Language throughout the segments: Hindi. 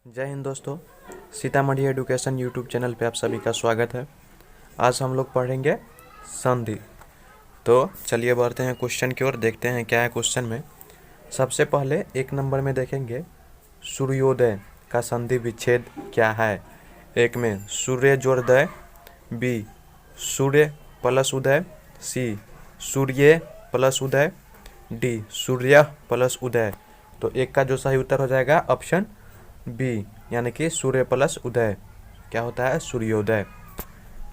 जय हिंद दोस्तों। सीतामढ़ी एडुकेशन यूट्यूब चैनल पे आप सभी का स्वागत है। आज हम लोग पढ़ेंगे संधि। तो चलिए बढ़ते हैं क्वेश्चन की ओर, देखते हैं क्या है क्वेश्चन में। सबसे पहले एक नंबर में देखेंगे सूर्योदय का संधि विच्छेद क्या है। एक में सूर्योदय, बी सूर्य प्लस उदय, सी सूर्य प्लस उदय, डी सूर्य प्लस उदय। तो एक का जो सही उत्तर हो जाएगा ऑप्शन बी, यानी कि सूर्य प्लस उदय क्या होता है, सूर्योदय।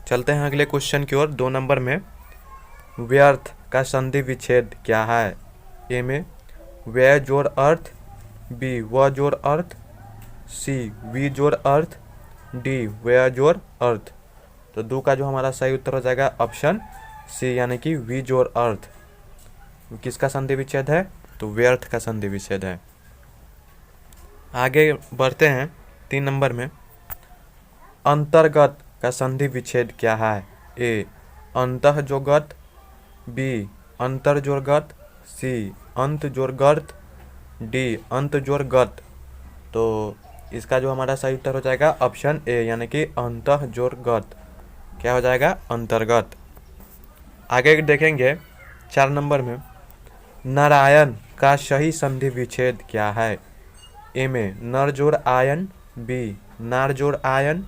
चलते हैं अगले क्वेश्चन की ओर। 2 नंबर में व्यर्थ का संधि विच्छेद क्या है। ए में व्यय जोड़ अर्थ, बी व जोड़ अर्थ, सी वी जोड़ अर्थ, डी व्यय जोड़ अर्थ। तो 2 का जो हमारा सही उत्तर हो जाएगा ऑप्शन सी, यानी कि वी जोड़ अर्थ। किसका संधि विच्छेद है, तो व्यर्थ का संधि विच्छेद है। आगे बढ़ते हैं 3 नंबर में अंतर्गत का संधि विच्छेद क्या है। ए अंतः जोड़ गत, बी अंतर जोड़ गत, सी अंत जोड़ गर्त, डी अंत जोड़ गत। तो इसका जो हमारा सही उत्तर हो जाएगा ऑप्शन ए, यानी कि अंतः जोड़ गत क्या हो जाएगा, अंतर्गत। आगे देखेंगे 4 नंबर में नारायण का सही संधि विच्छेद क्या है। ए में नर जोड़ आयन, बी नार जोड़ आयन,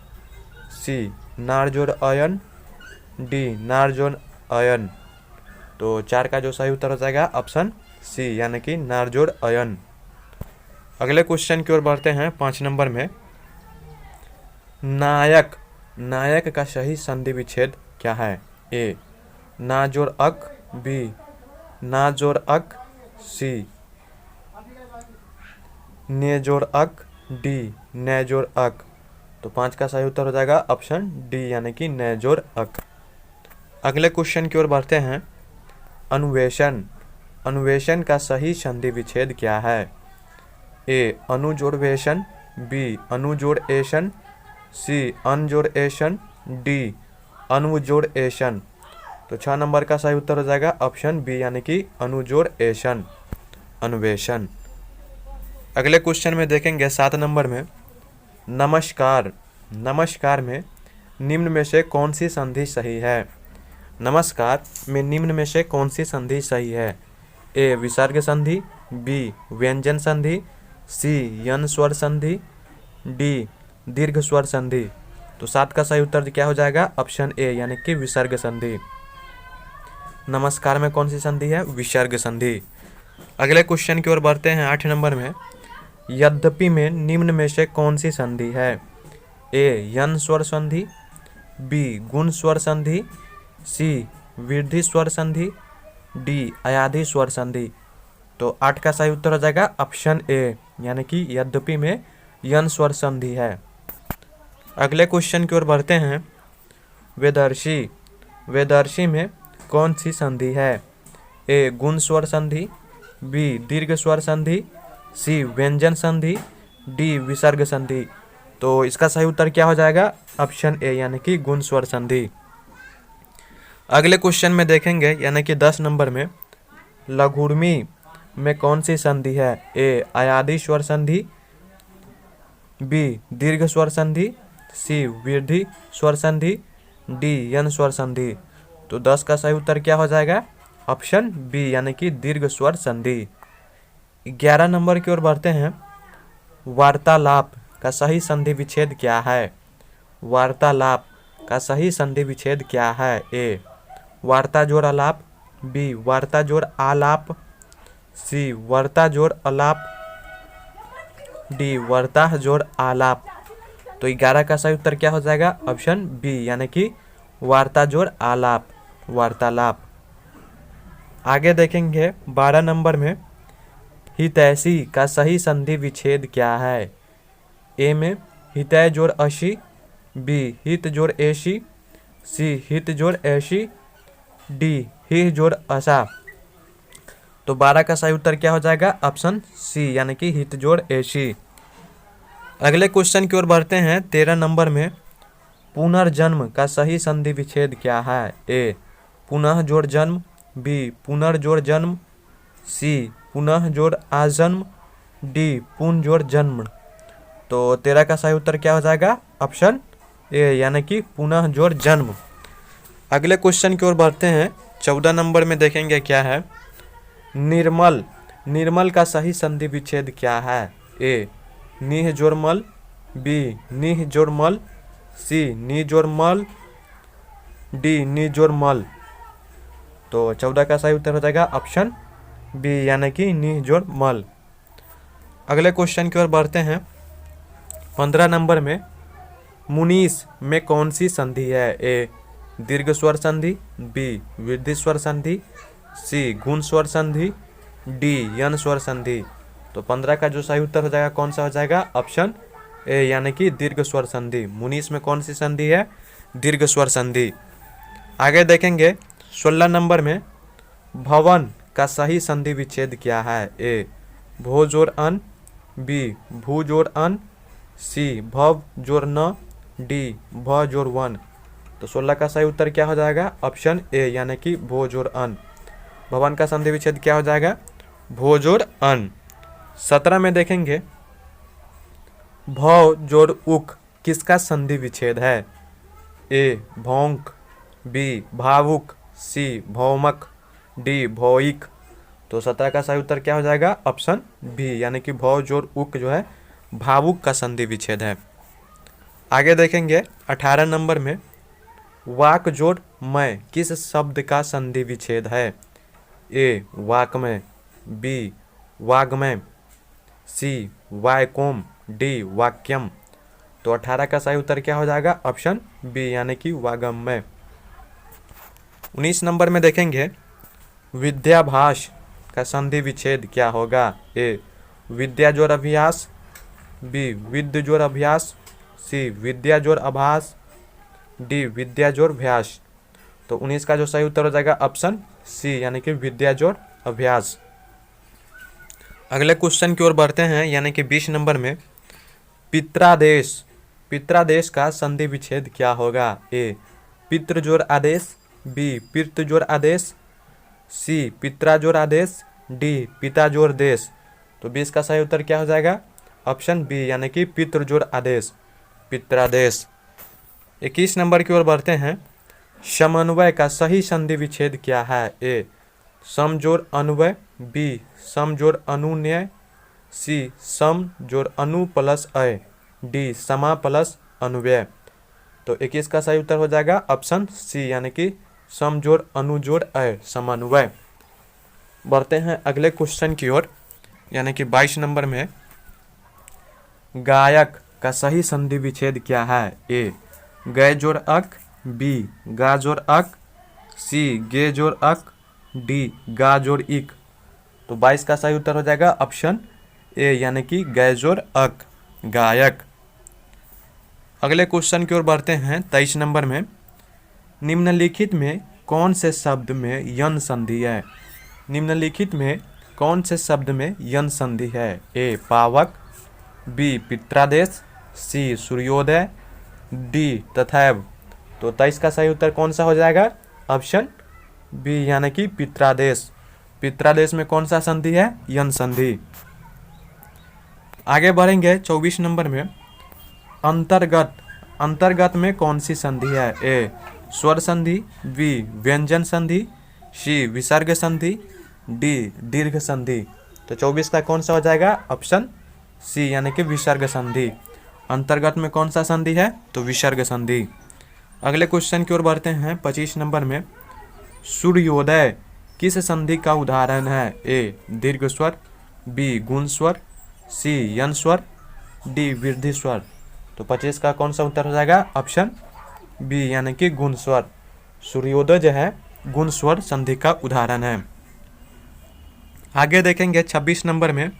सी नार जोड़ अयन, डी नार जोड़ अयन। तो 4 का जो सही उत्तर हो जाएगा ऑप्शन सी, यानी कि नार जोड़ अयन। अगले क्वेश्चन की ओर बढ़ते हैं 5 नंबर में नायक का सही संधि विच्छेद क्या है। ए ना जोड़ अक, बी ना जोड़ अक, सी ने जोड़ अक, डी ने जोड़ अक। तो 5 का सही उत्तर हो जाएगा ऑप्शन डी, यानी कि ने जोड़ अक। अगले क्वेश्चन की ओर बढ़ते हैं अनुवेशन का सही संधि विच्छेद क्या है। ए अनु जोड़ वेशन, बी अनु जोड़ एशन, सी अन जोड़ एशन, डी अनु जोड़ एशन। तो 6 नंबर का सही उत्तर हो जाएगा ऑप्शन बी, यानी कि अनु जोड़ एशन, अनुवेशन। अगले क्वेश्चन में देखेंगे 7 नंबर में नमस्कार में निम्न में से कौन सी संधि सही है। नमस्कार में निम्न में से कौन सी संधि सही है। ए विसर्ग संधि, बी व्यंजन संधि, सी यन स्वर संधि, डी दीर्घ स्वर संधि। तो 7 का सही उत्तर क्या हो जाएगा ऑप्शन ए, यानी कि विसर्ग संधि। नमस्कार में कौन सी संधि है, विसर्ग संधि। अगले क्वेश्चन की ओर बढ़ते हैं 8 नंबर में यद्यपि में निम्न में से कौन सी संधि है। ए यन स्वर संधि, बी गुण स्वर संधि, सी वृद्धि स्वर संधि, डी अयाधि स्वर संधि। तो 8 का सही उत्तर हो जाएगा ऑप्शन ए, यानी कि यद्यपि में यन स्वर संधि है। अगले क्वेश्चन की ओर बढ़ते हैं वेदर्शी में कौन सी संधि है। ए गुण स्वर संधि, बी दीर्घ स्वर संधि, सी व्यंजन संधि, डी विसर्ग संधि। तो इसका सही उत्तर क्या हो जाएगा ऑप्शन ए, यानी कि गुण स्वर संधि। अगले क्वेश्चन में देखेंगे यानी कि 10 नंबर में लघुर्मी में कौन सी संधि है। ए अयाधि स्वर संधि, बी दीर्घ स्वर संधि, सी वृद्धि स्वर संधि, डी यन स्वर संधि। तो 10 का सही उत्तर क्या हो जाएगा ऑप्शन बी, यानी कि दीर्घ स्वर संधि। 11 नंबर की ओर बढ़ते हैं वार्तालाप का सही संधि विच्छेद क्या है। वार्तालाप का सही संधि विच्छेद क्या है। ए वार्ता जोड़ आलाप, बी वार्ता जोड़ आलाप, सी वार्ता जोड़ आलाप, डी वार्ता जोड़ आलाप। तो 11 का सही उत्तर क्या हो जाएगा ऑप्शन बी, यानी कि वार्ता जोड़ आलाप, वार्तालाप। आगे देखेंगे 12 नंबर में हितैषी का सही संधि विच्छेद क्या है। ए में हितै जोड़ अशी, बी हित जोड़ एशी, सी हित जोड़ ऐशी, डी हित जोड़ असा। तो 12 का सही उत्तर क्या हो जाएगा ऑप्शन सी, यानी कि हित जोड़ एशी। अगले क्वेश्चन की ओर बढ़ते हैं 13 नंबर में पुनर्जन्म का सही संधि विच्छेद क्या है। ए पुनः जोड़ जन्म, बी पुनर्जोड़ जन्म, सी पुनः जोड़ आजन्म, डी पुन जोड़ जन्म। तो 13 का सही उत्तर क्या हो जाएगा? ऑप्शन ए, यानी कि पुनः जोड़ जन्म। अगले क्वेश्चन की ओर बढ़ते हैं। 14 नंबर में देखेंगे क्या है। निर्मल, निर्मल का सही संधि विच्छेद क्या है? ए निह जोड़ मल, बी निह जोड़ मल, सी नी जोड़ मल, डी नी जोड़ मल। तो 14 का सही उत्तर हो जाएगा ऑप्शन बी, यानी कि निह जोड़ मल। अगले क्वेश्चन की ओर बढ़ते हैं। 15 नंबर में मुनीस में कौन सी संधि है? ए दीर्घ स्वर संधि, बी वृद्धि स्वर संधि, सी गुण स्वर संधि, डी यन स्वर संधि। तो 15 का जो सही उत्तर हो जाएगा कौन सा हो जाएगा? ऑप्शन ए, यानी कि दीर्घ स्वर संधि। मुनीस में कौन सी संधि है? दीर्घ स्वर संधि। आगे देखेंगे 16 नंबर में भवन का सही संधि विच्छेद क्या है? ए भो जोड़ अन, बी भू जोड़ अन, सी भव जोड़ न, डी भ जोड़ वन। तो 16 का सही उत्तर क्या हो जाएगा? ऑप्शन ए, यानी कि भो जोड़ अन। भवन का संधि विच्छेद क्या हो जाएगा? भो जोड़ अन। 17 में देखेंगे भव जोड़ उक किसका संधि विच्छेद है? ए भौंक, बी भावुक, सी भौमक, डी भौइक। तो 17 का सही उत्तर क्या हो जाएगा? ऑप्शन बी, यानी कि भव जोड़ उक जो है भावुक का संधि विच्छेद है। आगे देखेंगे 18 नंबर में वाक जोड़ मैं किस शब्द का संधि विच्छेद है? ए वाकमय, बी वाग्मय, सी वायकोम, डी वाक्यम। तो 18 का सही उत्तर क्या हो जाएगा? ऑप्शन बी, यानी कि वागमय। 19 नंबर में देखेंगे विद्याभास का संधि विच्छेद क्या होगा? ए विद्या जोड़ अभ्यास, बी विद्य जोड़ अभ्यास, सी विद्या जोड़ आभास, डी विद्या जोड़ अभ्यास। तो 19 का जो सही उत्तर हो जाएगा ऑप्शन सी, यानी कि विद्या जोड़ अभ्यास। अगले क्वेश्चन की ओर बढ़ते हैं, यानी कि 20 नंबर में पित्रादेश, पित्रादेश का संधि विच्छेद क्या होगा? ए पितृ जोड़ आदेश, बी पितृ जोड़ आदेश, सी पित्रा जोड़ आदेश, डी पिता जोड़ देश। तो 20 का सही उत्तर क्या हो जाएगा? ऑप्शन बी, यानी कि पितृ जोड़ आदेश, पित्रादेश। 21 नंबर की ओर बढ़ते हैं। समन्वय का सही संधि विच्छेद क्या है? ए सम जोड़ अन्वय, बी सम जोड़ अनुन्वय, सी सम जोड़ अनु प्लस अय, डी समा प्लस अनुव्यय। तो 21 का सही उत्तर हो जाएगा ऑप्शन सी, यानी कि सम जोड़ अनु जोड़ अय, समन्वय। बढ़ते हैं अगले क्वेश्चन की ओर, यानी कि 22 नंबर में गायक का सही संधि विच्छेद क्या है? ए गय जोड़ अक, बी गा जोड़ अक, सी गे जोड़ अक, डी गा जोड़ इक। तो 22 का सही उत्तर हो जाएगा ऑप्शन ए, यानी कि गय जोड़ अक, गायक। अगले क्वेश्चन की ओर बढ़ते हैं 23 नंबर में निम्नलिखित में कौन से शब्द में यन संधि है? निम्नलिखित में कौन से शब्द में यन संधि है? ए पावक, बी पित्रादेश, सी सूर्योदय, डी तथैव। तो 23 का सही उत्तर कौन सा हो जाएगा? ऑप्शन बी, यानी कि पित्रादेश। पित्रादेश में कौन सा संधि है? यन संधि। आगे बढ़ेंगे 24 नंबर में अंतर्गत, अंतर्गत में कौन सी संधि है? ए स्वर संधि, बी व्यंजन संधि, सी विसर्ग संधि, डी दीर्घ संधि। तो 24 का कौन सा हो जाएगा? ऑप्शन सी, यानी कि विसर्ग संधि। अंतर्गत में कौन सा संधि है? तो विसर्ग संधि। अगले क्वेश्चन की ओर बढ़ते हैं 25 नंबर में सूर्योदय किस संधि का उदाहरण है? ए दीर्घ स्वर, बी गुण स्वर, सी यन स्वर, डी वृद्धि स्वर। तो 25 का कौन सा उत्तर हो जाएगा? ऑप्शन बी, यानी कि गुण स्वर। सूर्योदय जो है गुण स्वर संधि का उदाहरण है। आगे देखेंगे 26 नंबर में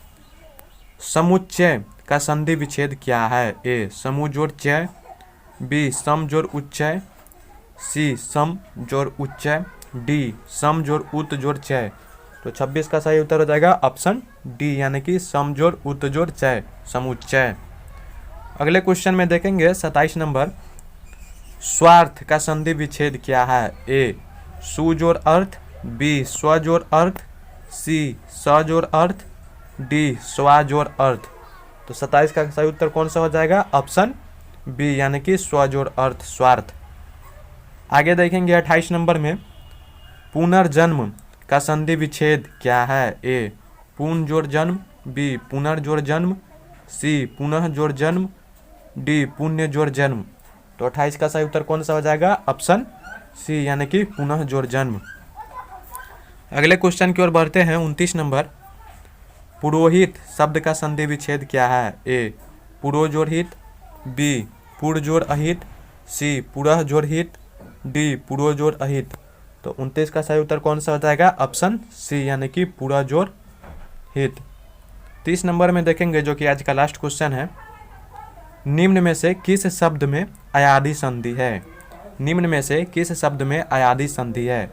समुच्चय का संधि विच्छेद क्या है? ए समूह जोड़ चय, बी सम जोड़ उच्चय, सी सम जोड़ उच्चय, डी सम जोड़ उत जोड़ चय। तो 26 का सही उत्तर हो जाएगा ऑप्शन डी, यानी कि सम जोड़ उत जोड़ चय, समुच्चय। अगले क्वेश्चन में देखेंगे 27 नंबर स्वार्थ का संधि विच्छेद क्या है? ए सु जोड़ अर्थ, बी स्व जोड़ अर्थ, सी स जोड़ अर्थ, डी स्वा जोड़ अर्थ। तो 27 का सही उत्तर कौन सा हो जाएगा? ऑप्शन बी यानी कि स्वजोड़ अर्थ स्वार्थ। आगे देखेंगे 28 नंबर में पुनर्जन्म का संधि विच्छेद क्या है? ए पुनः जोड़ जन्म, बी पुनर्जोड़ जन्म, सी पुनः जोड़ जन्म, डी पुण्य जोड़ जन्म। तो 28 का सही उत्तर कौन सा हो जाएगा? ऑप्शन सी यानी कि पुनः जोड़ जन्म। अगले क्वेश्चन की ओर बढ़ते हैं 29 नंबर पुरोहित शब्द का संधि विच्छेद क्या है? ए पुरो जोड़ हित, बी पुर जोड़ अहित, सी पुरः जोड़ हित, डी पुरो जोड़ अहित। तो 29 का सही उत्तर कौन सा हो जाएगा? ऑप्शन सी यानी कि पूरा जोड़ हित। 30 नंबर में देखेंगे जो कि आज का लास्ट क्वेश्चन है, निम्न में से किस शब्द में अयादि संधि है? निम्न में से किस शब्द में अयादि संधि है?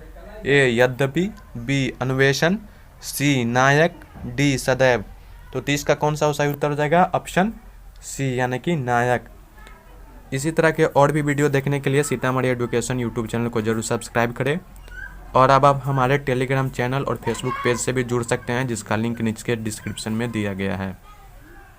ए यद्यपि, बी अन्वेषण, सी नायक, डी सदैव। तो 30 का कौन सा सही उत्तर हो जाएगा? ऑप्शन सी यानी कि नायक। इसी तरह के और भी वीडियो देखने के लिए सीतामढ़ी एजुकेशन यूट्यूब चैनल को जरूर सब्सक्राइब करें और अब आप हमारे टेलीग्राम चैनल और फेसबुक पेज से भी जुड़ सकते हैं जिसका लिंक नीचे के डिस्क्रिप्शन में दिया गया है।